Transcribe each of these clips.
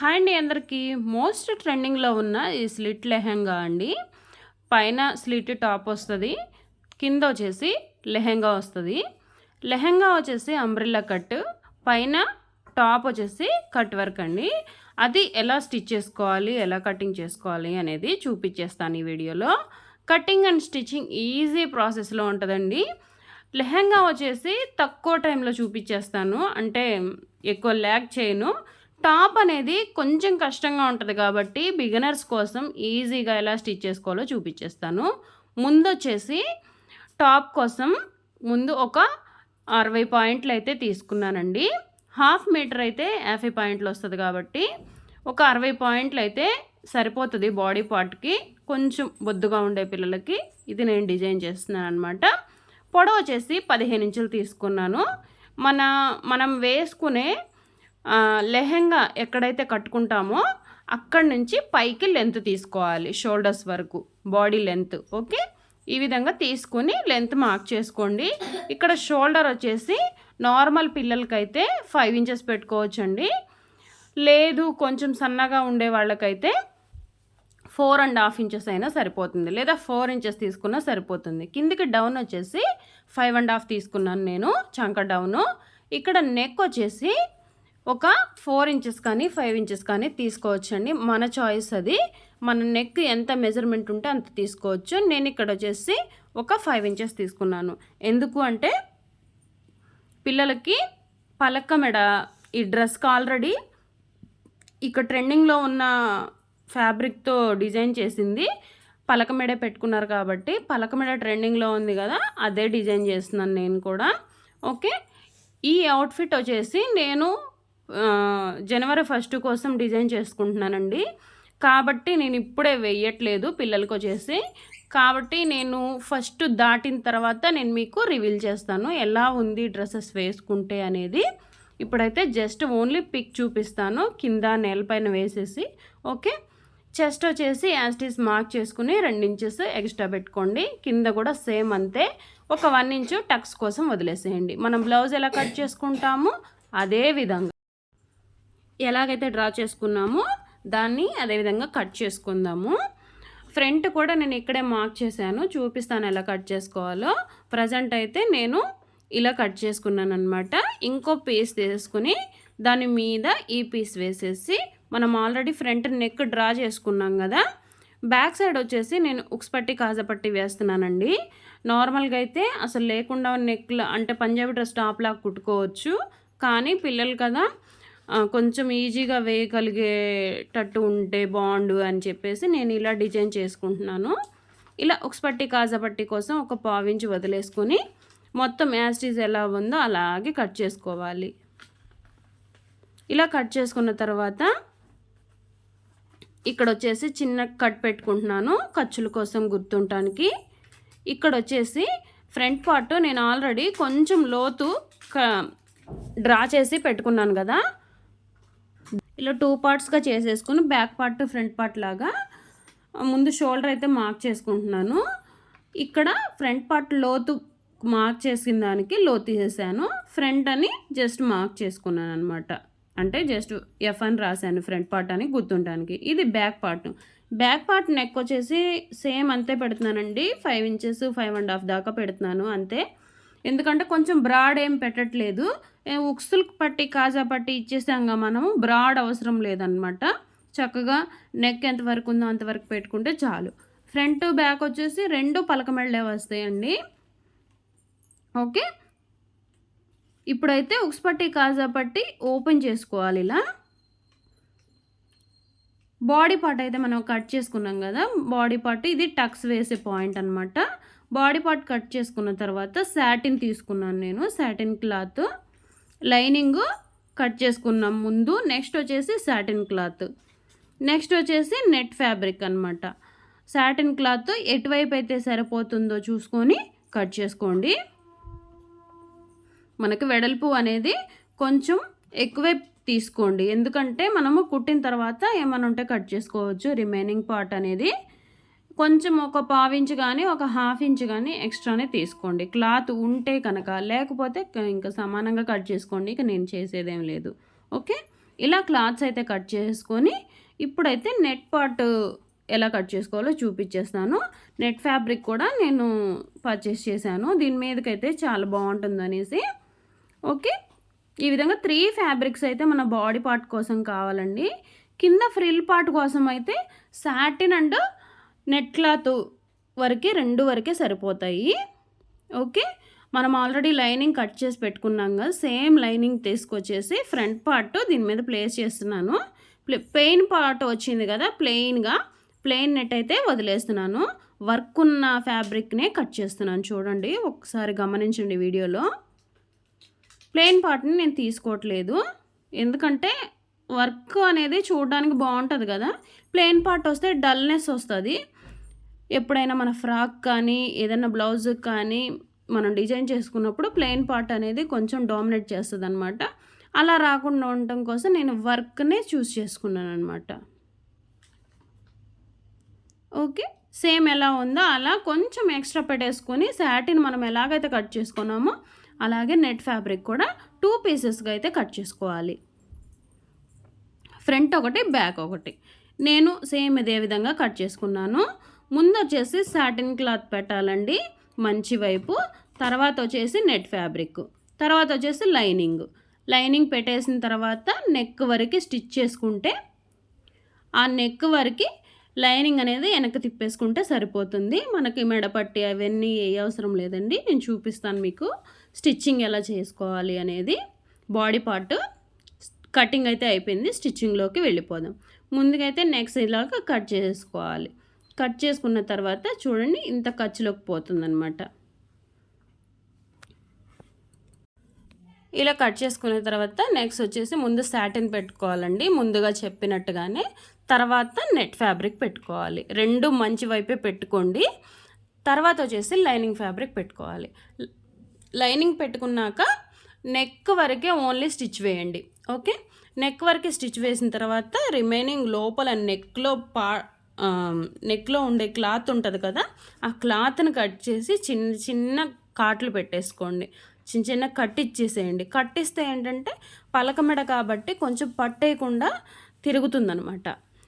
Hi అండి అందరికీ. Most ట్రెండింగ్‌లో ఉన్న ఈ స్లిట్ లెహెంగా అండి. పైన స్లిట్ టాప్ వస్తది. కింద వచ్చేసి లెహెంగా వస్తది. లెహెంగా వచ్చేసి అంబ్రెల్లా కట్. పైన టాప్ వచ్చేసి కట్ వర్క్ అండి. అది ఎలా స్టిచ్ చేసుకోవాలి, ఎలా కటింగ్ చేసుకోవాలి అనేది చూపించేస్తాను ఈ వీడియోలో. కటింగ్ అండ్ స్టిచ్చింగ్ ఈజీ ప్రాసెస్‌లో ఉంటదండి. లెహెంగా వచ్చేసి తక్కువ టైంలో చూపించేస్తాను. అంటే ఎక్కువ ల్యాగ్ చేయను. టాప్ అనేది కొంచెం కష్టంగా ఉంటుంది కాబట్టి బిగినర్స్ కోసం ఈజీగా ఎలా స్టిచ్ చేసుకోవాలో చూపించేస్తాను. ముందొచ్చేసి టాప్ కోసం ముందు ఒక 60 పాయింట్లు అయితే తీసుకున్నానండి. హాఫ్ మీటర్ అయితే 50 పాయింట్లు వస్తుంది కాబట్టి ఒక 60 పాయింట్లు అయితే సరిపోతుంది బాడీ పార్ట్కి. కొంచెం బొద్దుగా ఉండే పిల్లలకి ఇది నేను డిజైన్ చేస్తున్నాను అనమాట. పొడవు వచ్చేసి 15 ఇంచులు తీసుకున్నాను. మనం వేసుకునే లెహెంగా ఎక్కడైతే కట్టుకుంటామో అక్కడి నుంచి పైకి లెంత్ తీసుకోవాలి, షోల్డర్స్ వరకు బాడీ లెంత్. ఓకే, ఈ విధంగా తీసుకొని లెంత్ మార్క్ చేసుకోండి. ఇక్కడ షోల్డర్ వచ్చేసి నార్మల్ పిల్లలకైతే 5 ఇంచెస్ పెట్టుకోవచ్చండి. లేదు కొంచెం సన్నగా ఉండే వాళ్ళకైతే 4.5 ఇంచెస్ అయినా సరిపోతుంది, లేదా 4 ఇంచెస్ తీసుకున్నా సరిపోతుంది. కిందికి డౌన్ వచ్చేసి 5.5 తీసుకున్నాను నేను, చంక డౌను. ఇక్కడ నెక్ వచ్చేసి ఒక 4 ఇంచెస్ కానీ 5 ఇంచెస్ కానీ తీసుకోవచ్చండి, మన చాయిస్ అది. మన నెక్ ఎంత మెజర్మెంట్ ఉంటే అంత తీసుకోవచ్చు. నేను ఇక్కడ వచ్చేసి ఒక 5 ఇంచెస్ తీసుకున్నాను. ఎందుకు అంటే పిల్లలకి పలక మెడ ఈ డ్రెస్కి ఆల్రెడీ ఇక్కడ ట్రెండింగ్లో ఉన్న ఫ్యాబ్రిక్తో డిజైన్ చేసింది పలక మెడ పెట్టుకున్నారు కాబట్టి, పలక మెడ ట్రెండింగ్లో ఉంది కదా, అదే డిజైన్ చేస్తున్నాను నేను కూడా. ఓకే, ఈ అవుట్ఫిట్ వచ్చేసి నేను జనవరి 1 కోసం డిజైన్ చేసుకుంటున్నానండి. కాబట్టి నేను ఇప్పుడే వేయట్లేదు పిల్లలకి వచ్చేసి. కాబట్టి నేను ఫస్ట్ దాటిన తర్వాత నేను మీకు రివీల్ చేస్తాను ఎలా ఉంది డ్రెస్సెస్ వేసుకుంటే అనేది. ఇప్పుడైతే జస్ట్ ఓన్లీ పిక్ చూపిస్తాను కింద నేలపైన వేసేసి. ఓకే, చెస్ట్ వచ్చేసి యాస్టీస్ మార్క్ చేసుకుని 2 ఇంచెస్ ఎక్స్ట్రా పెట్టుకోండి. కింద కూడా సేమ్ అంతే, ఒక 1 ఇంచు టక్స్ కోసం వదిలేసేయండి. మనం బ్లౌజ్ ఎలా కట్ చేసుకుంటామో అదే విధంగా ఎలాగైతే డ్రా చేసుకున్నామో దాన్ని అదేవిధంగా కట్ చేసుకుందాము. ఫ్రంట్ కూడా నేను ఇక్కడే మార్క్ చేశాను, చూపిస్తాను ఎలా కట్ చేసుకోవాలో. ప్రజెంట్ అయితే నేను ఇలా కట్ చేసుకున్నాను అనమాట. ఇంకో పీస్ తీసుకుని దాని మీద ఈ పీస్ వేసేసి, మనం ఆల్రెడీ ఫ్రంట్ నెక్ డ్రా చేసుకున్నాం కదా, బ్యాక్ సైడ్ వచ్చేసి నేను ఉక్స్ పట్టి కాజపట్టి వేస్తున్నానండి. నార్మల్గా అయితే అసలు లేకుండా నెక్లా అంటే పంజాబీ డ్రెస్ టాప్ లాగా కుట్టుకోవచ్చు, కానీ పిల్లలు కదా కొంచెం ఈజీగా వేయగలిగేటట్టు ఉంటే బాగుండు అని చెప్పేసి నేను ఇలా డిజైన్ చేసుకుంటున్నాను. ఇలా ఉక్స్ పట్టి కాజపట్టి కోసం ఒక 1/4 ఇంచు వదిలేసుకొని మొత్తం యాస్టీజ్ ఎలా ఉందో అలాగే కట్ చేసుకోవాలి. ఇలా కట్ చేసుకున్న తర్వాత ఇక్కడ వచ్చేసి చిన్న కట్ పెట్టుకుంటున్నాను ఖర్చుల కోసం గుర్తుంటానికి. ఇక్కడ వచ్చేసి ఫ్రంట్ పార్ట్ నేను ఆల్రెడీ కొంచెం లోతు డ్రా చేసి పెట్టుకున్నాను కదా, ఇలా 2 పార్ట్స్గా చేసేసుకుని బ్యాక్ పార్ట్ ఫ్రంట్ పార్ట్ లాగా ముందు షోల్డర్ అయితే మార్క్ చేసుకుంటున్నాను. ఇక్కడ ఫ్రంట్ పార్ట్ లోతు మార్క్ చేసిన దానికి లోతు తీసేసాను, ఫ్రంట్ అని జస్ట్ మార్క్ చేసుకున్నాను అనమాట. అంటే జస్ట్ ఎఫ్ అని రాశాను ఫ్రంట్ పార్ట్ అని గుర్తుంటానికి. ఇది back part. Back part neck వచ్చేసి సేమ్ అంతే పెడుతున్నానండి, 5 ఇంచెస్ 5.5 దాకా పెడుతున్నాను అంతే. ఎందుకంటే కొంచెం బ్రాడ్ ఏం పెట్టట్లేదు, ఉక్సులు పట్టి కాజా పట్టి ఇచ్చేసాంగా మనము, బ్రాడ్ అవసరం లేదనమాట. చక్కగా నెక్ ఎంతవరకు ఉందో అంతవరకు పెట్టుకుంటే చాలు. ఫ్రంట్ బ్యాక్ వచ్చేసి 2 పలక మెళ్ళే వస్తాయండి. ఓకే, ఇప్పుడైతే ఉక్స్ పట్టి కాజా పట్టి ఓపెన్ చేసుకోవాలి. ఇలా బాడీ పార్ట్ అయితే మనం కట్ చేసుకున్నాం కదా, బాడీ పార్ట్ ఇది టక్స్ వేసే పాయింట్ అనమాట. బాడీ పార్ట్ కట్ చేసుకున్న తర్వాత సాటిన్ తీసుకున్నాను నేను, సాటిన్ క్లాత్. లైనింగ్ కట్ చేసుకున్నాం ముందు, నెక్స్ట్ వచ్చేసి సాటిన్ క్లాత్, నెక్స్ట్ వచ్చేసి నెట్ ఫ్యాబ్రిక్ అనమాట. సాటిన్ క్లాత్ ఎటువైపు అయితే సరిపోతుందో చూసుకొని కట్ చేసుకోండి. మనకి వెడల్పు అనేది కొంచెం ఎక్కువే తీసుకోండి, ఎందుకంటే మనము కుట్టిన తర్వాత ఏమైనా ఉంటే కట్ చేసుకోవచ్చు. రిమైనింగ్ పార్ట్ అనేది కొంచెం ఒక 1/4 ఇంచు కానీ ఒక 1/2 ఇంచు కానీ ఎక్స్ట్రానే తీసుకోండి, క్లాత్ ఉంటే కనుక. లేకపోతే ఇంకా సమానంగా కట్ చేసుకోండి, ఇక నేను చేసేదేం లేదు. ఓకే, ఇలా క్లాత్స్ అయితే కట్ చేసుకొని ఇప్పుడైతే నెట్ పార్ట్ ఎలా కట్ చేసుకోవాలో చూపించేస్తాను. నెట్ ఫ్యాబ్రిక్ కూడా నేను పర్చేస్ చేశాను. దీని మీదకైతే చాలా బాగుంటుందనేసి. ఓకే, ఈ విధంగా 3 ఫ్యాబ్రిక్స్ అయితే మన బాడీ పార్ట్ కోసం కావాలండి. కింద ఫ్రిల్ పార్ట్ కోసం అయితే సాటిన్ అండ్ నెట్ క్లాత్ వరకే 2 వరకే సరిపోతాయి. ఓకే, మనం ఆల్రెడీ లైనింగ్ కట్ చేసి పెట్టుకున్నాం కదా, సేమ్ లైనింగ్ తీసుకొచ్చేసి ఫ్రంట్ పార్ట్ దీని మీద ప్లేస్ చేస్తున్నాను. ప్లెయిన్ పార్ట్ వచ్చింది కదా, ప్లెయిన్ నెట్ అయితే వదిలేస్తున్నాను. వర్క్ ఉన్న ఫ్యాబ్రిక్నే కట్ చేస్తున్నాను. చూడండి, ఒకసారి గమనించండి వీడియోలో. ప్లెయిన్ పార్ట్ని నేను తీసుకోవట్లేదు, ఎందుకంటే వర్క్ అనేది చూడడానికి బాగుంటుంది కదా. ప్లెయిన్ పార్ట్ వస్తే డల్నెస్ వస్తుంది. ఎప్పుడైనా మన ఫ్రాక్ కానీ ఏదైనా బ్లౌజ్ కానీ మనం డిజైన్ చేసుకున్నప్పుడు ప్లెయిన్ పార్ట్ అనేది కొంచెం డామినేట్ చేస్తుంది అనమాట. అలా రాకుండా ఉండటం కోసం నేను వర్క్నే చూస్ చేసుకున్నాను అనమాట. ఓకే, సేమ్ ఎలా ఉందో అలా కొంచెం ఎక్స్ట్రా పెట్టేసుకొని సాటిన్ మనం ఎలాగైతే కట్ చేసుకున్నామో అలాగే నెట్ ఫ్యాబ్రిక్ కూడా 2 పీసెస్గా అయితే కట్ చేసుకోవాలి. ఫ్రంట్ ఒకటి, బ్యాక్ ఒకటి. నేను సేమ్ ఇదే విధంగా కట్ చేసుకున్నాను. ముందు వచ్చేసి సాటిన్ క్లాత్ పెట్టాలండి మంచి వైపు, తర్వాత వచ్చేసి నెట్ ఫ్యాబ్రిక్, తర్వాత వచ్చేసి లైనింగ్ పెట్టేసిన తర్వాత నెక్ వరకు స్టిచ్ చేసుకుంటే ఆ నెక్ వరకు లైనింగ్ అనేది వెనక్కి తిప్పేసుకుంటే సరిపోతుంది. మనకి మెడపట్టి అవన్నీ ఏ అవసరం లేదండి. నేను చూపిస్తాను మీకు స్టిచ్చింగ్ ఎలా చేసుకోవాలి అనేది. బాడీ పార్ట్ కటింగ్ అయితే అయిపోయింది, స్టిచ్చింగ్లోకి వెళ్ళిపోదాం. ముందుకైతే నెక్స్ట్ ఇలాగా కట్ చేసుకోవాలి. కట్ చేసుకున్న తర్వాత చూడండి ఇంత ఖర్చులోకి పోతుందన్నమాట. ఇలా కట్ చేసుకున్న తర్వాత నెక్స్ట్ వచ్చేసి ముందు సాటిన్ పెట్టుకోవాలండి, ముందుగా చెప్పినట్టుగానే. తర్వాత నెట్ ఫ్యాబ్రిక్ పెట్టుకోవాలి. 2 మంచి వైపే పెట్టుకోండి. తర్వాత వచ్చేసి లైనింగ్ ఫ్యాబ్రిక్ పెట్టుకోవాలి. లైనింగ్ పెట్టుకున్నాక నెక్ వరకే ఓన్లీ స్టిచ్ వేయండి. ఓకే, నెక్ వరకే స్టిచ్ వేసిన తర్వాత రిమైనింగ్ లోపల నెక్లో ఉండే క్లాత్ ఉంటుంది కదా, ఆ క్లాత్ని కట్ చేసి చిన్న చిన్న కాట్లు పెట్టేసుకోండి. చిన్న కట్ ఇచ్చేసేయండి. కట్టిస్తే ఏంటంటే పలకమెడ కాబట్టి కొంచెం పట్టేయకుండా తిరుగుతుందనమాట.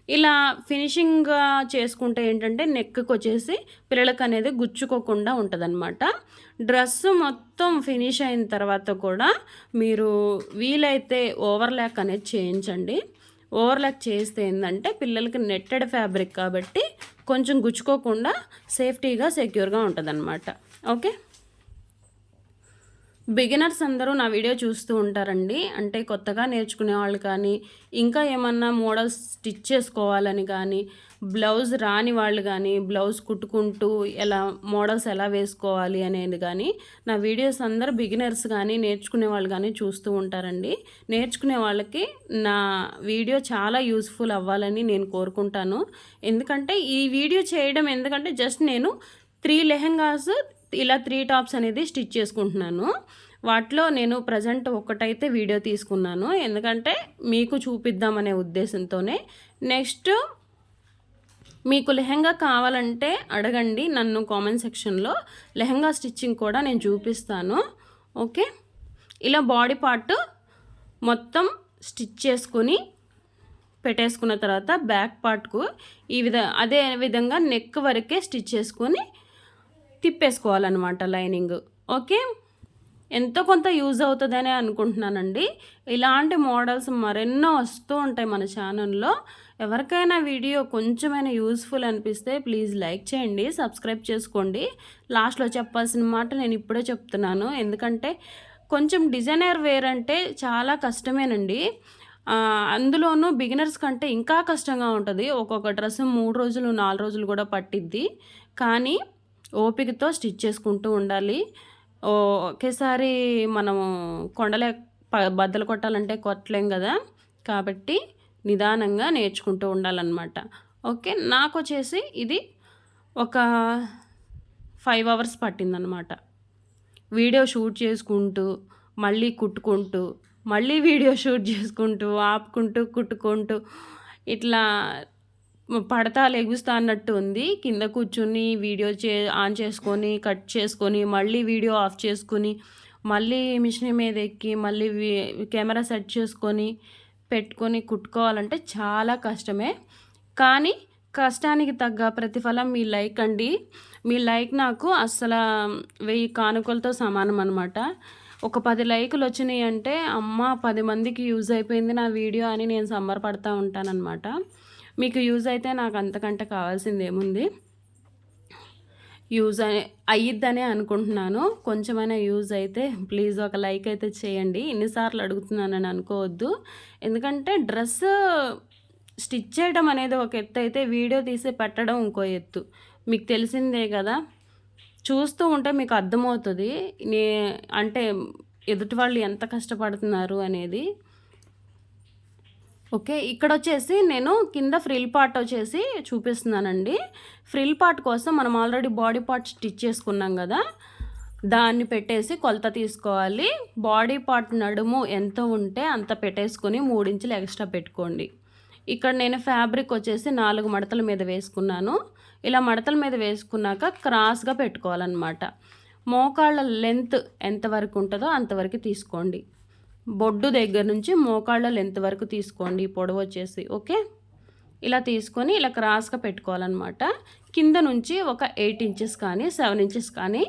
ఇలా ఫినిషింగ్గా చేసుకుంటే ఏంటంటే నెక్కి వచ్చేసి పిల్లలకు అనేది గుచ్చుకోకుండా ఉంటుందన్నమాట. డ్రెస్ మొత్తం ఫినిష్ అయిన తర్వాత కూడా మీరు వీలైతే ఓవర్లాక్ అనేది చేయించండి. ఓవర్లాక్ చేస్తే ఏంటంటే పిల్లలకి నెట్టెడ్ ఫ్యాబ్రిక్ కాబట్టి కొంచెం గుచ్చుకోకుండా సేఫ్టీగా సెక్యూర్గా ఉంటుందన్నమాట. ఓకే, బిగినర్స్ అందరూ నా వీడియో చూస్తూ ఉంటారండి. అంటే కొత్తగా నేర్చుకునే వాళ్ళు కానీ, ఇంకా ఏమన్నా మోడల్స్ స్టిచ్ చేసుకోవాలని కానీ, బ్లౌజ్ రాని వాళ్ళు కానీ, బ్లౌజ్ కుట్టుకుంటూ మోడల్స్ ఎలా వేసుకోవాలి అనేది కానీ నా వీడియోస్ అందరూ బిగినర్స్ కానీ నేర్చుకునే వాళ్ళు కానీ చూస్తూ ఉంటారండి. నేర్చుకునే వాళ్ళకి నా వీడియో చాలా యూస్ఫుల్ అవ్వాలని నేను కోరుకుంటాను. ఎందుకంటే ఈ వీడియో చేయడం జస్ట్ నేను 3 లెహెంగాస్ ఇలా 3 టాప్స్ అనేది స్టిచ్ చేసుకుంటున్నాను. వాటిలో నేను ప్రజెంట్ ఒకటైతే వీడియో తీసుకున్నాను, ఎందుకంటే మీకు చూపిద్దామనే ఉద్దేశంతోనే. నెక్స్ట్ మీకు లెహెంగా కావాలంటే అడగండి నన్ను కామెంట్ సెక్షన్లో, లెహెంగా స్టిచ్చింగ్ కూడా నేను చూపిస్తాను. ఓకే, ఇలా బాడీ పార్ట్ మొత్తం స్టిచ్ చేసుకుని పెట్టేసుకున్న తర్వాత బ్యాక్ పార్ట్కు అదే విధంగా నెక్ వరకే స్టిచ్ చేసుకొని తిప్పేసుకోవాలన్నమాట లైనింగ్. ఓకే, ఎంతో కొంత యూజ్ అవుతుందని అనుకుంటున్నానండి. ఇలాంటి మోడల్స్ మరెన్నో వస్తూ ఉంటాయి మన ఛానల్లో. ఎవరికైనా వీడియో కొంచెమైనా యూస్ఫుల్ అనిపిస్తే ప్లీజ్ లైక్ చేయండి, సబ్స్క్రైబ్ చేసుకోండి. లాస్ట్లో చెప్పాల్సిన మాట నేను ఇప్పుడే చెప్తున్నాను, ఎందుకంటే కొంచెం డిజైనర్ వేర్ అంటే చాలా కష్టమేనండి. అందులోనూ బిగినర్స్ కంటే ఇంకా కష్టంగా ఉంటుంది. ఒక్కొక్క డ్రెస్ 3 రోజులు 4 రోజులు కూడా పట్టిద్ది. కానీ ఓపికతో స్టిచ్ చేసుకుంటూ ఉండాలి. ఒకేసారి మనము బద్దలు కొట్టాలంటే కొట్టలేం కదా, కాబట్టి నిదానంగా నేర్చుకుంటూ ఉండాలన్నమాట. ఓకే, నాకు వచ్చేసి ఇది ఒక 5 అవర్స్ పట్టిందనమాట. వీడియో షూట్ చేసుకుంటూ మళ్ళీ కుట్టుకుంటూ మళ్ళీ వీడియో షూట్ చేసుకుంటూ ఆపుకుంటూ కుట్టుకుంటూ ఇట్లా పడతా లెగుస్తా అన్నట్టు ఉంది. కింద కూర్చుని వీడియో ఆన్ చేసుకొని కట్ చేసుకొని మళ్ళీ వీడియో ఆఫ్ చేసుకుని మళ్ళీ మిషన్ మీద ఎక్కి మళ్ళీ కెమెరా సెట్ చేసుకొని పెట్టుకొని కుట్టుకోవాలంటే చాలా కష్టమే. కానీ కష్టానికి తగ్గ ప్రతిఫలం మీ లైక్ అండి. మీ లైక్ నాకు అస్సల 1000 కానుకలతో సమానం అనమాట. ఒక 10 లైకులు వచ్చినాయంటే అమ్మ 10 మందికి యూజ్ అయిపోయింది నా వీడియో అని నేను సంబరపడతా ఉంటానన్నమాట. మీకు యూజ్ అయితే నాకు అంతకంటే కావాల్సిందేముంది. యూజ్ అయ్యిద్దనే అనుకుంటున్నాను. కొంచెమైనా యూజ్ అయితే ప్లీజ్ ఒక లైక్ అయితే చేయండి. ఎన్నిసార్లు అడుగుతున్నానని అనుకోవద్దు. ఎందుకంటే డ్రెస్ స్టిచ్ చేయడం అనేది ఒక ఎత్తు అయితే వీడియో తీసి పెట్టడం ఇంకో ఎత్తు. మీకు తెలిసిందే కదా. చూస్తూ ఉంటే మీకు అర్థమవుతుంది అంటే ఎదుటి వాళ్ళు ఎంత కష్టపడుతున్నారు అనేది. ఓకే, ఇక్కడ వచ్చేసి నేను కింద ఫ్రిల్ పార్ట్ వచ్చేసి చూపిస్తున్నానండి. ఫ్రిల్ పార్ట్ కోసం మనం ఆల్రెడీ బాడీ పార్ట్ స్టిచ్ చేసుకున్నాం కదా, దాన్ని పెట్టేసి కొలత తీసుకోవాలి. బాడీ పార్ట్ నడుము ఎంత ఉంటే అంత పెట్టేసుకొని 3 ఇంచులు ఎక్స్ట్రా పెట్టుకోండి. ఇక్కడ నేను ఫ్యాబ్రిక్ వచ్చేసి 4 మడతల మీద వేసుకున్నాను. ఇలా మడతల మీద వేసుకున్నాక క్రాస్గా పెట్టుకోవాలన్నమాట. మోకాళ్ళ లెంత్ ఎంతవరకు ఉంటుందో అంతవరకు తీసుకోండి. బొడ్డు దగ్గర నుంచి మోకాళ్ళ లెంత్ వరకు తీసుకోండి పొడవు వచ్చేసి. ఓకే, ఇలా తీసుకొని ఇలా క్రాస్గా పెట్టుకోవాలన్నమాట. కింద నుంచి ఒక 8 ఇంచెస్ కానీ 7 ఇంచెస్ కానీ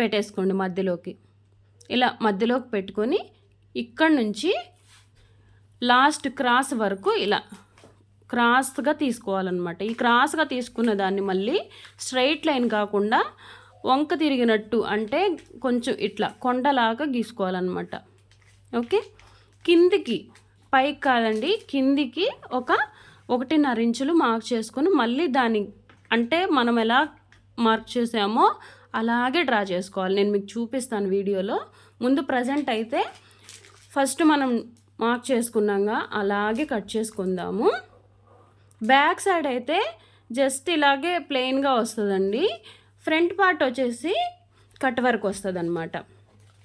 పెట్టేసుకోండి మధ్యలోకి. ఇలా మధ్యలోకి పెట్టుకొని ఇక్కడ నుంచి లాస్ట్ క్రాస్ వరకు ఇలా క్రాస్గా తీసుకోవాలన్నమాట. ఈ క్రాస్గా తీసుకున్న దాన్ని మళ్ళీ స్ట్రైట్ లైన్ కాకుండా వంక తిరిగినట్టు, అంటే కొంచెం ఇట్లా కొండలాగా గీసుకోవాలన్నమాట. ఓకే, కిందికి పైకి కాదండి, కిందికి ఒక 1.5 ఇంచులు మార్క్ చేసుకొని మళ్ళీ దాన్ని అంటే మనం ఎలా మార్క్ చేసామో అలాగే డ్రా చేసుకోవాలి. నేను మీకు చూపిస్తాను వీడియోలో. ముందు ప్రజెంట్ అయితే ఫస్ట్ మనం మార్క్ చేసుకున్నాగా అలాగే కట్ చేసుకుందాము. బ్యాక్ సైడ్ అయితే జస్ట్ ఇలాగే ప్లెయిన్గా వస్తుందండి. ఫ్రంట్ పార్ట్ వచ్చేసి కట్ వర్క్ వస్తుంది అనమాట.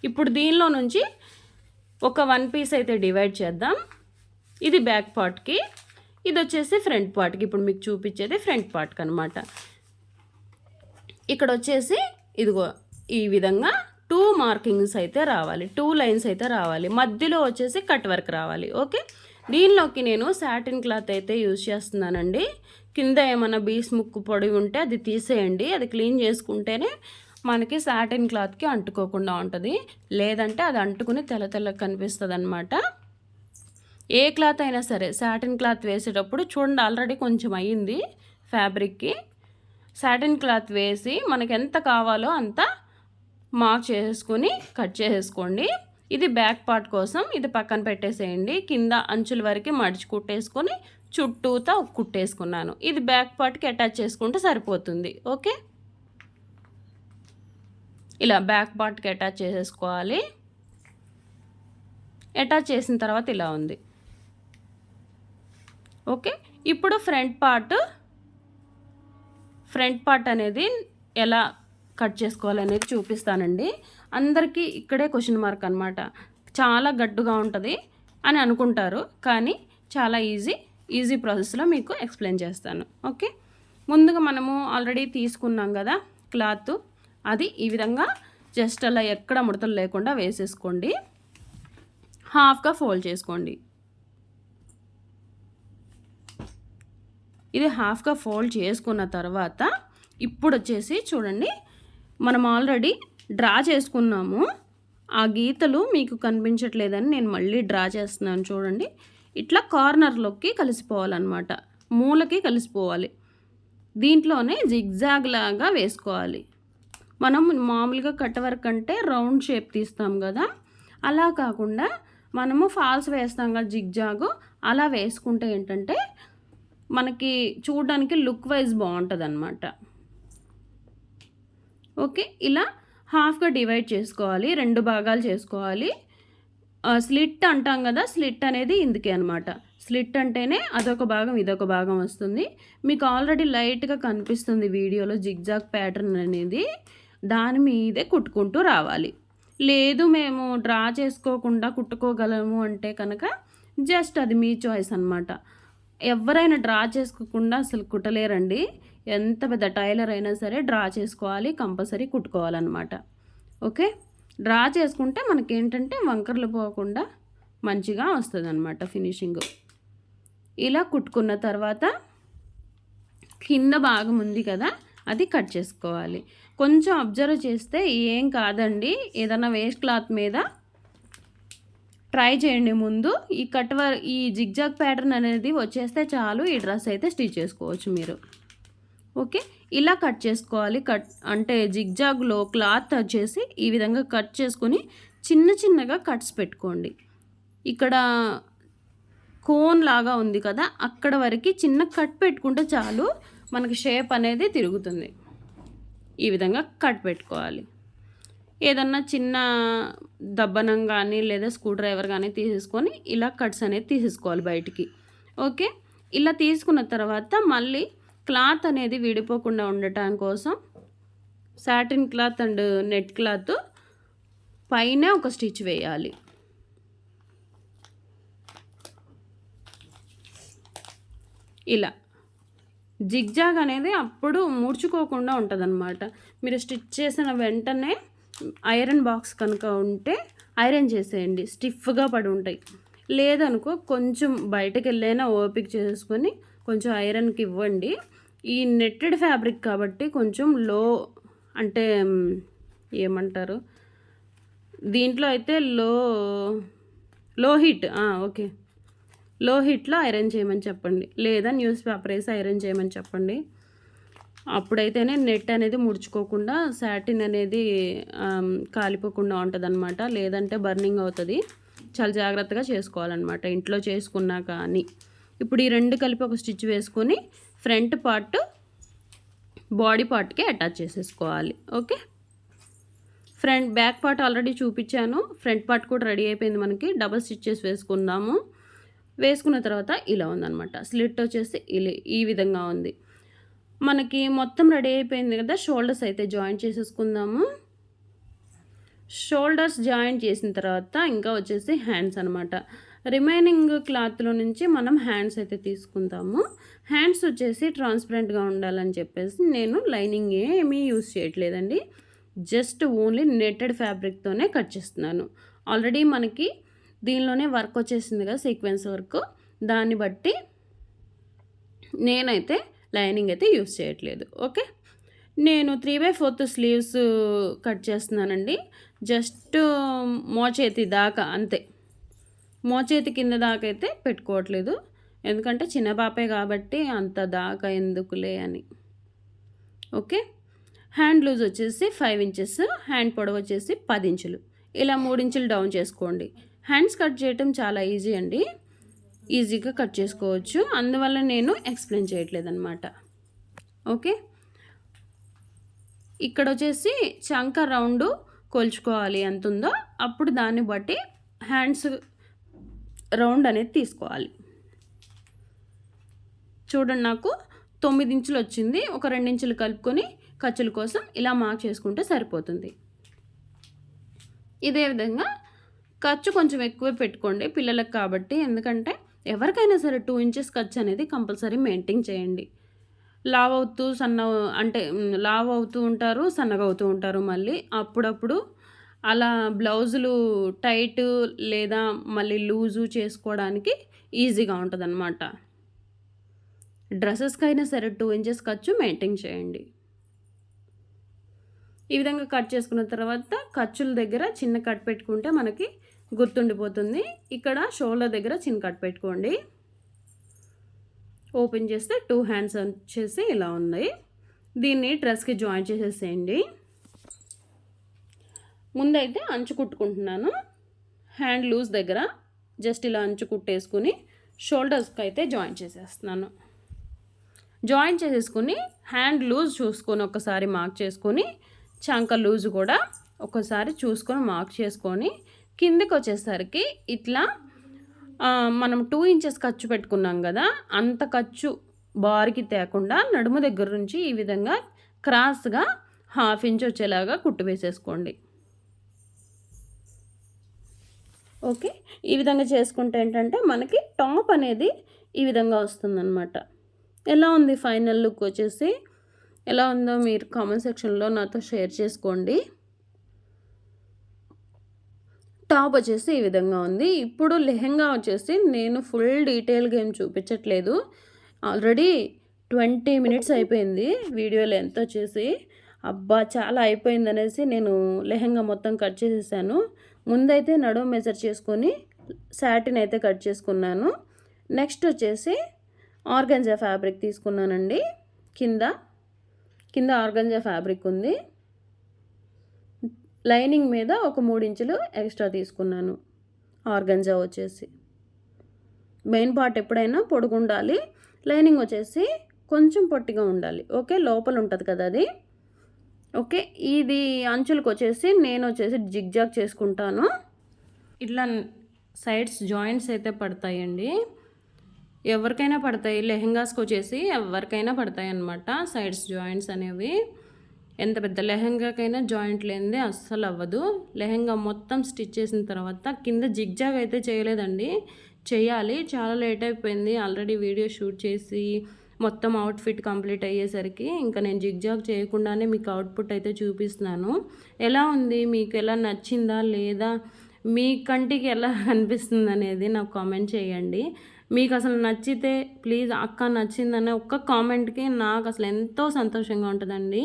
ఇప్పుడు దీనిలో నుంచి ఒక 1 పీస్ అయితే డివైడ్ చేద్దాం. ఇది బ్యాక్ పార్ట్కి, ఇది వచ్చేసి ఫ్రంట్ పార్ట్కి. ఇప్పుడు మీకు చూపించేది ఫ్రంట్ పార్ట్కి అనమాట. ఇక్కడ వచ్చేసి ఇదిగో ఈ విధంగా 2 మార్కింగ్స్ అయితే రావాలి, 2 లైన్స్ అయితే రావాలి. మధ్యలో వచ్చేసి కట్ వర్క్ రావాలి. ఓకే, దీనిలోకి నేను సాటిన్ క్లాత్ అయితే యూజ్ చేస్తున్నానండి. కింద ఏమైనా బీస్ ముక్కు పొడి ఉంటే అది తీసేయండి. అది క్లీన్ చేసుకుంటేనే మనకి సాటిన్ క్లాత్కి అంటుకోకుండా ఉంటుంది. లేదంటే అది అంటుకుని తెల్ల తెల్లగా కనిపిస్తుంది అనమాట. ఏ క్లాత్ అయినా సరే సాటిన్ క్లాత్ వేసేటప్పుడు చూడండి, ఆల్రెడీ కొంచెం అయ్యింది ఫ్యాబ్రిక్కి. సాటిన్ క్లాత్ వేసి మనకి ఎంత కావాలో అంత మార్క్ చేసుకుని కట్ చేసేసుకోండి. ఇది బ్యాక్ పార్ట్ కోసం, ఇది పక్కన పెట్టేసేయండి. కింద అంచుల వరకు మడిచి కుట్టేసుకొని చుట్టూతా కుట్టేసుకున్నాను. ఇది బ్యాక్ పార్ట్కి అటాచ్ చేసుకుంటే సరిపోతుంది. ఓకే, ఇలా బ్యాక్ పార్ట్కి అటాచ్ చేసేసుకోవాలి. అటాచ్ చేసిన తర్వాత ఇలా ఉంది. ఓకే, ఇప్పుడు ఫ్రంట్ పార్ట్ అనేది ఎలా కట్ చేసుకోవాలనేది చూపిస్తానండి. అందరికీ ఇక్కడే క్వశ్చన్ మార్క్ అనమాట. చాలా గట్టుగా ఉంటుంది అని అనుకుంటారు, కానీ చాలా ఈజీ ప్రాసెస్లో మీకు ఎక్స్ప్లెయిన్ చేస్తాను. ఓకే, ముందుగా మనము ఆల్రెడీ తీసుకున్నాం కదా క్లాత్, అది ఈ విధంగా జస్ట్ అలా ఎక్కడ ముడతలు లేకుండా వేసేసుకోండి. హాఫ్గా ఫోల్డ్ చేసుకోండి. ఇది హాఫ్గా ఫోల్డ్ చేసుకున్న తర్వాత ఇప్పుడు వచ్చేసి చూడండి, మనం ఆల్రెడీ డ్రా చేసుకున్నాము. ఆ గీతలు మీకు కనిపించట్లేదని నేను మళ్ళీ డ్రా చేస్తున్నాను. చూడండి, ఇట్లా కార్నర్లోకి కలిసిపోవాలన్నమాట, మూలకి కలిసిపోవాలి. దీంట్లోనే జిగ్జాగ్ లాగా వేసుకోవాలి. మనం మామూలుగా కట్ వర్క్ అంటే రౌండ్ షేప్ తీస్తాం కదా, అలా కాకుండా మనము ఫాల్స్ వేస్తాం కదా జిగ్జాగ్, అలా వేసుకుంటే ఏంటంటే మనకి చూడడానికి లుక్ వైజ్ బాగుంటుంది అన్నమాట. ఓకే, ఇలా హాఫ్గా డివైడ్ చేసుకోవాలి, 2 భాగాలు చేసుకోవాలి. స్లిట్ అంటాం కదా, స్లిట్ అనేది ఇందుకే అనమాట. స్లిట్ అంటేనే అదొక భాగం ఇదొక భాగం వస్తుంది. మీకు ఆల్రెడీ లైట్గా కనిపిస్తుంది వీడియోలో జిగ్జాగ్ ప్యాటర్న్ అనేది. దాని మీదే కుట్టుకుంటూ రావాలి. లేదు మేము డ్రా చేసుకోకుండా కుట్టుకోగలము అంటే కనుక జస్ట్ అది మీ చాయిస్ అనమాట. ఎవరైనా డ్రా చేసుకోకుండా అసలు కుట్టలేరండి. ఎంత పెద్ద టైలర్ అయినా సరే డ్రా చేసుకోవాలి, కంపల్సరీ కుట్టుకోవాలన్నమాట. ఓకే, డ్రా చేసుకుంటే మనకేంటంటే వంకర్లు పోకుండా మంచిగా వస్తుందన్నమాట ఫినిషింగ్. ఇలా కుట్టుకున్న తర్వాత కింద భాగం ఉంది కదా, అది కట్ చేసుకోవాలి. కొంచెం అబ్జర్వ్ చేస్తే ఏం కాదండి, ఏదైనా వేస్ట్ క్లాత్ మీద ట్రై చేయండి ముందు. ఈ జిగ్జాగ్ ప్యాటర్న్ అనేది వచ్చేస్తే చాలు, ఈ డ్రెస్ అయితే స్టిచ్ చేసుకోవచ్చు మీరు. ఓకే, ఇలా కట్ చేసుకోవాలి. అంటే జిగ్జాగ్లో క్లాత్ వచ్చేసి ఈ విధంగా కట్ చేసుకొని చిన్న చిన్నగా కట్స్ పెట్టుకోండి. ఇక్కడ కోన్ లాగా ఉంది కదా, అక్కడ వరకు చిన్న కట్ పెట్టుకుంటే చాలు, మనకి షేప్ అనేది తిరుగుతుంది. ఈ విధంగా కట్ పెట్టుకోవాలి. ఏదన్నా చిన్న దబ్బనం కానీ లేదా స్క్రూ డ్రైవర్ కానీ తీసుకొని ఇలా కట్స్ అనేది తీసేసుకోవాలి బయటికి. ఓకే, ఇలా తీసుకున్న తర్వాత మళ్ళీ క్లాత్ అనేది విడిపోకుండా ఉండటం కోసం satin cloth and net cloth పైన ఒక స్టిచ్ వేయాలి. ఇలా జిగ్జాగ్ అనేది అప్పుడు ముడుచుకోకుండా ఉంటుందన్నమాట. మీరు స్టిచ్ చేసిన వెంటనే ఐరన్ బాక్స్ కనుక ఉంటే ఐరన్ చేసేయండి, స్టిఫ్గా పడి ఉంటాయి. లేదనుకో కొంచెం బయటకు వెళ్ళైనా ఓపిక చేసుకొని కొంచెం ఐరన్కి ఇవ్వండి. ఈ నెట్టెడ్ ఫ్యాబ్రిక్ కాబట్టి కొంచెం అంటే ఏమంటారు, దీంట్లో అయితే లో హీట్, ఓకే, లో హీట్లో ఐరన్ చేయమని చెప్పండి, లేదా న్యూస్ పేపర్ వేసి ఐరన్ చేయమని చెప్పండి. అప్పుడైతేనే నెట్ అనేది ముడుచుకోకుండా సాటిన్ అనేది కాలిపోకుండా ఉంటుంది అనమాట. లేదంటే బర్నింగ్ అవుతుంది. చాలా జాగ్రత్తగా చేసుకోవాలన్నమాట ఇంట్లో చేసుకున్నా కానీ. ఇప్పుడు ఈ రెండు కలిపి ఒక స్టిచ్ వేసుకొని ఫ్రంట్ పార్ట్ బాడీ పార్ట్కి అటాచ్ చేసేసుకోవాలి. ఓకే, బ్యాక్ పార్ట్ ఆల్రెడీ చూపించాను, ఫ్రంట్ పార్ట్ కూడా రెడీ అయిపోయింది. మనకి డబల్ స్టిచ్చెస్ వేసుకుందాము. వేసుకున్న తర్వాత ఇలా ఉందన్నమాట. స్లిట్ వచ్చేసి ఈ విధంగా ఉంది. మనకి మొత్తం రెడీ అయిపోయింది కదా, షోల్డర్స్ అయితే జాయింట్ చేసేసుకుందాము. షోల్డర్స్ జాయింట్ చేసిన తర్వాత ఇంకా వచ్చేసి హ్యాండ్స్ అనమాట. రిమైనింగ్ క్లాత్లో నుంచి మనం హ్యాండ్స్ అయితే తీసుకుందాము. హ్యాండ్స్ వచ్చేసి ట్రాన్స్పరెంట్గా ఉండాలని చెప్పేసి నేను లైనింగ్ ఏమీ యూస్ చేయట్లేదండి, జస్ట్ ఓన్లీ నెట్టెడ్ ఫ్యాబ్రిక్తోనే కట్ చేస్తున్నాను. ఆల్రెడీ మనకి దీనిలోనే వర్క్ వచ్చేసింది కదా, సీక్వెన్స్ వర్క్, దాన్ని బట్టి నేనైతే లైనింగ్ అయితే యూస్ చేయట్లేదు. ఓకే, నేను 3/4 స్లీవ్స్ కట్ చేస్తున్నానండి. జస్ట్ మోచేతి దాకా అంతే, మోచేతి కింద దాకా అయితే పెట్టుకోవట్లేదు, ఎందుకంటే చిన్న పాపే కాబట్టి అంత దాకా ఎందుకులే అని. ఓకే, హ్యాండ్ లూజ్ వచ్చేసి 5 ఇంచెస్, హ్యాండ్ పొడవు వచ్చేసి 10 ఇంచులు. ఇలా 3 ఇంచులు డౌన్ చేసుకోండి. హ్యాండ్స్ కట్ చేయటం చాలా ఈజీ అండి, ఈజీగా కట్ చేసుకోవచ్చు, అందువల్ల నేను ఎక్స్ప్లెయిన్ చేయట్లేదన్నమాట. ఓకే, ఇక్కడ వచ్చేసి చంక రౌండ్ కొలుచుకోవాలి ఎంత ఉందో, అప్పుడు దాన్ని బట్టి హ్యాండ్స్ రౌండ్ అనేది తీసుకోవాలి. చూడండి, నాకు 9 ఇంచులు వచ్చింది. ఒక 2 ఇంచులు కలుపుకొని ఖర్చుల కోసం ఇలా మార్క్ చేసుకుంటే సరిపోతుంది. ఇదే విధంగా ఖర్చు కొంచెం ఎక్కువే పెట్టుకోండి పిల్లలకు కాబట్టి, ఎందుకంటే ఎవరికైనా సరే 2 ఇంచెస్ ఖర్చు అనేది కంపల్సరీ మెయింటైన్ చేయండి. లావ్ అవుతూ ఉంటారు, సన్నగా అవుతూ ఉంటారు. మళ్ళీ అప్పుడప్పుడు అలా బ్లౌజులు టైట్ లేదా మళ్ళీ లూజు చేసుకోవడానికి ఈజీగా ఉంటుంది అన్నమాట. డ్రెస్సెస్కి అయినా సరే 2 ఇంచెస్ ఖర్చు మెయింటైన్ చేయండి. ఈ విధంగా కట్ చేసుకున్న తర్వాత ఖర్చుల దగ్గర చిన్న కట్ పెట్టుకుంటే మనకి గుర్తుండిపోతుంది. ఇక్కడ షోల్డర్ దగ్గర చిన్న కట్ పెట్టుకోండి. ఓపెన్ చేస్తే 2 హ్యాండ్స్ వచ్చేసి ఇలా ఉన్నాయి. దీన్ని డ్రెస్కి జాయిన్ చేసేసేయండి. ముందైతే అంచు కుట్టుకుంటున్నాను. హ్యాండ్ లూజ్ దగ్గర జస్ట్ ఇలా అంచు కుట్టేసుకుని షోల్డర్స్కి అయితే జాయిన్ చేసేస్తున్నాను. జాయిన్ చేసేసుకుని హ్యాండ్ లూజ్ చూసుకొని ఒకసారి మార్క్ చేసుకొని, చంక లూజ్ కూడా ఒకసారి చూసుకొని మార్క్ చేసుకొని, కిందకి వచ్చేసరికి ఇట్లా మనం 2 ఇంచెస్ ఖర్చు పెట్టుకున్నాం కదా, అంత ఖర్చు బార్కి తేకుండా నడుము దగ్గర నుంచి ఈ విధంగా క్రాస్గా 1/2 ఇంచ్ వచ్చేలాగా కుట్టు వేసేసుకోండి. ఓకే, ఈ విధంగా చేసుకుంటే ఏంటంటే మనకి టాప్ అనేది ఈ విధంగా వస్తుందన్నమాట. ఎలా ఉంది ఫైనల్ లుక్ వచ్చేసి, ఎలా ఉందో మీరు కామెంట్ సెక్షన్లో నాతో షేర్ చేసుకోండి. టాప్ వచ్చేసి ఈ విధంగా ఉంది. ఇప్పుడు లెహెంగా వచ్చేసి నేను ఫుల్ డీటెయిల్‌గా ఏం చూపించట్లేదు. ఆల్రెడీ 20 మినిట్స్ అయిపోయింది వీడియో లెంత్ వచ్చేసి. అబ్బా! చాలా అయిపోయిందనేసి నేను లెహెంగా మొత్తం కట్ చేసేసాను. ముందైతే నడుము మెజర్ చేసుకొని సాటిన్ అయితే కట్ చేసుకున్నాను. నెక్స్ట్ వచ్చేసి ఆర్గాంజా ఫ్యాబ్రిక్ తీసుకున్నానండి. కింద ఆర్గాంజా ఫ్యాబ్రిక్ ఉంది. లైనింగ్ మీద ఒక 3 ఇంచులు ఎక్స్ట్రా తీసుకున్నాను. ఆర్గాంజా వచ్చేసి మెయిన్ పార్ట్ ఎప్పుడైనా పొడుగుండాలి. లైనింగ్ వచ్చేసి కొంచెం పొట్టిగా ఉండాలి. ఓకే, లోపల ఉంటుంది కదా అది. ఓకే, ఇది అంచులకు వచ్చేసి నేను వచ్చేసి జిగ్జాగ్ చేసుకుంటాను. ఇట్లా సైడ్స్ జాయింట్స్ అయితే పడతాయండి. ఎవరికైనా పడతాయి. లెహెంగాస్కి వచ్చేసి ఎవరికైనా పడతాయి అన్నమాట సైడ్స్ జాయింట్స్ అనేవి. ఎంత పెద్ద లెహెంగాకైనా జాయింట్ లేనిదే అస్సలు అవ్వదు. లెహెంగా మొత్తం స్టిచ్ చేసిన తర్వాత కింద జిగ్జాగ్ అయితే చేయలేదండి, చేయాలి. చాలా లేట్ అయిపోయింది ఆల్రెడీ వీడియో షూట్ చేసి మొత్తం అవుట్ఫిట్ కంప్లీట్ అయ్యేసరికి. ఇంకా నేను జిగ్జాగ్ చేయకుండానే మీకు అవుట్పుట్ అయితే చూపిస్తున్నాను. ఎలా ఉంది, మీకు ఎలా నచ్చిందా లేదా, మీ కంటికి ఎలా అనిపిస్తుంది అనేది నాకు కామెంట్ చేయండి. మీకు అసలు నచ్చితే ప్లీజ్ అక్క నచ్చిందనే ఒక్క కామెంట్కి నాకు అసలు ఎంతో సంతోషంగా ఉంటుందండి.